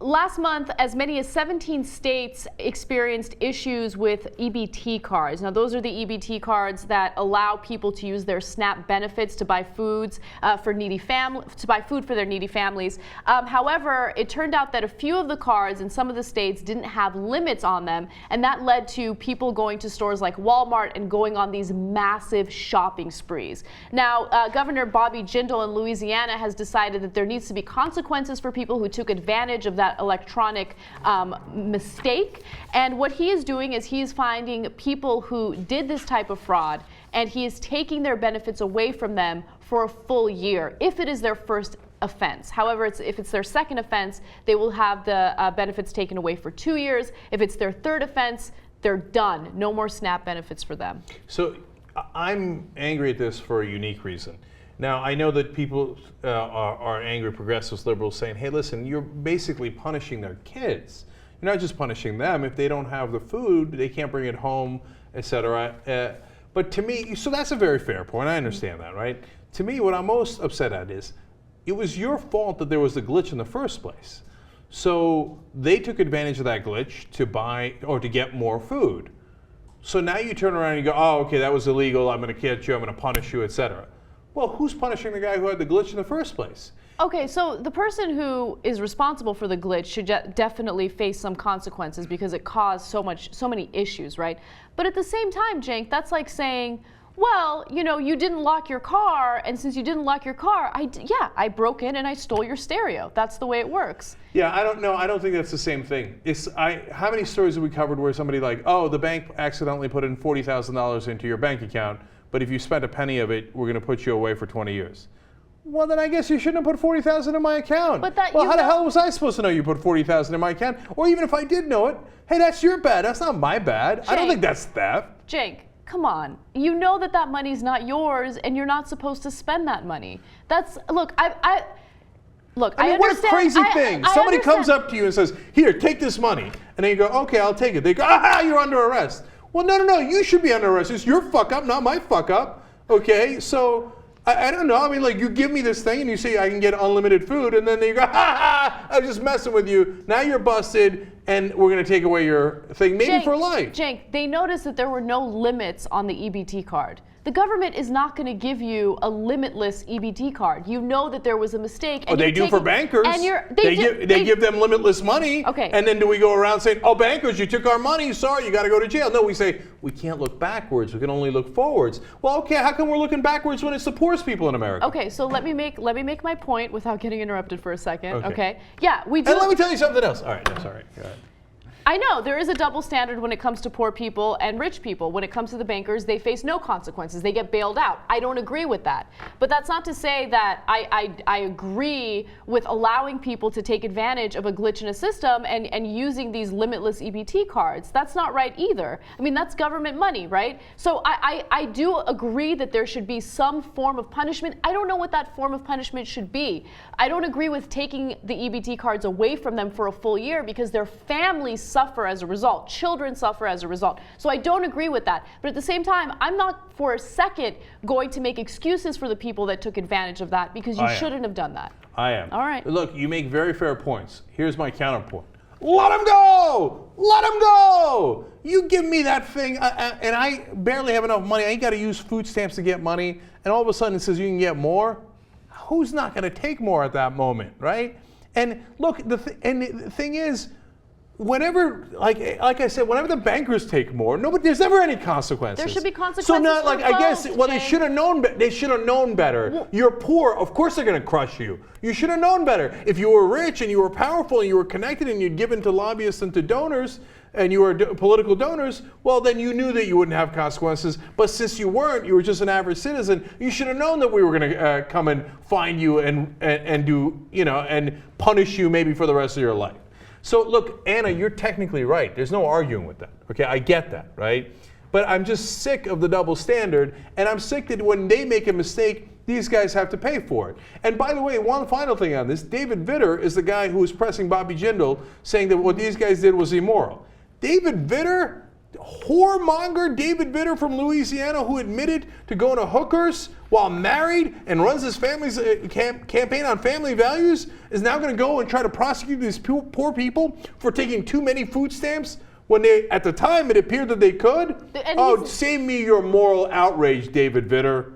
last month, as many as 17 states experienced issues with EBT cards. Now, those are the EBT cards that allow people to use their SNAP benefits to buy foods for needy to buy food for their needy families. However, it turned out that a few of the cards in some of the states didn't have limits on them, and that led to people going to stores like Walmart and going on these massive shopping sprees. Now, Governor Bobby Jindal in Louisiana has decided that there needs to be consequences for people who took advantage of that electronic mistake. And what he is doing is he's finding people who did this type of fraud, and he is taking their benefits away from them for a full year if it is their first offense. However, if it's their second offense, they will have the benefits taken away for 2 years. If it's their third offense, they're done. No more SNAP benefits for them. So I'm angry at this for a unique reason. Now, I know that people are angry, progressives, liberals, saying, hey, listen, you're basically punishing their kids. You're not just punishing them. If they don't have the food, they can't bring it home, etc. But to me, so that's a very fair point. I understand that, right? To me, what I'm most upset at is it was your fault that there was a glitch in the first place. So they took advantage of that glitch to buy or to get more food. So now you turn around and you go, oh, okay, that was illegal. I'm going to catch you. I'm going to punish you, etc. Well, who's punishing the guy who had the glitch in the first place? Okay, so the person who is responsible for the glitch should definitely face some consequences because it caused so many issues, right? But at the same time, Cenk, that's like saying, well, you know, you didn't lock your car, and since you didn't lock your car, I broke in and I stole your stereo. That's the way it works. Yeah, I don't know. I don't think that's the same thing. How many stories have we covered where somebody like, oh, the bank accidentally put in $40,000 into your bank account, but if you spent a penny of it, we're going to put you away for 20 years. Well, then I guess you shouldn't have put $40,000 in my account. But that, well, how the hell was I supposed to know you put $40,000 in my account? Or even if I did know it, hey, that's your bad. That's not my bad. Cenk, I don't think that's theft. Cenk, come on. You know that money's not yours, and you're not supposed to spend that money. That's look. I mean, what a crazy thing. Somebody comes up to you and says, here, take this money. And then you go, okay, I'll take it. They go, aha, you're under arrest. Well, no, you should be under arrest. It's your fuck up, not my fuck up. Okay, so I don't know. I mean, like, you give me this thing and you say I can get unlimited food, and then you go, ha, I'm just messing with you. Now you're busted, and we're going to take away your thing, maybe for life. Cenk, they noticed that there were no limits on the EBT card. The government is not going to give you a limitless EBT card. You know that there was a mistake. And they do for bankers. They give them limitless money. Okay. And then do we go around saying, oh, bankers, you took our money. Sorry, you got to go to jail. No, we say, we can't look backwards. We can only look forwards. Well, okay, how come we're looking backwards when it's the poorest people in America? Okay, so let me make my point without getting interrupted for a second. Okay. Yeah, we do. And let me tell you something else. All right, no, sorry. Go ahead. I know there is a double standard when it comes to poor people and rich people. When it comes to the bankers, they face no consequences. They get bailed out. I don't agree with that. But that's not to say that I agree with allowing people to take advantage of a glitch in a system and using these limitless EBT cards. That's not right either. I mean, that's government money, right? So I do agree that there should be some form of punishment. I don't know what that form of punishment should be. I don't agree with taking the EBT cards away from them for a full year because their families suffer as a result. Children suffer as a result. So I don't agree with that. But at the same time, I'm not for a second going to make excuses for the people that took advantage of that because you shouldn't have done that. I am. All right. Look, you make very fair points. Here's my counterpoint. Let him go! Let him go! You give me that thing, and I barely have enough money. I ain't got to use food stamps to get money, and all of a sudden it says you can get more. Who's not going to take more at that moment, right? And look, the thing is, whenever, like I said, whenever the bankers take more, there's never any consequences. There should be consequences. So not like, I guess, well, Jay. they should have known. They should have known better. Well, you're poor, of course they're going to crush you. You should have known better. If you were rich and you were powerful and you were connected and you'd given to lobbyists and to donors and you were political donors, well, then you knew that you wouldn't have consequences. But since you weren't, you were just an average citizen. You should have known that we were going to come and find you and do, and punish you maybe for the rest of your life. So look, Anna, you're technically right. There's no arguing with that. Okay, I get that, right? But I'm just sick of the double standard, and I'm sick that when they make a mistake, these guys have to pay for it. And by the way, one final thing on this, David Vitter is the guy who was pressing Bobby Jindal, saying that what these guys did was immoral. David Vitter, whoremonger David Vitter from Louisiana, who admitted to going to hookers while married and runs his family's campaign on family values, is now going to go and try to prosecute these poor people for taking too many food stamps when they, at the time, it appeared that they could? And oh, save me your moral outrage, David Vitter.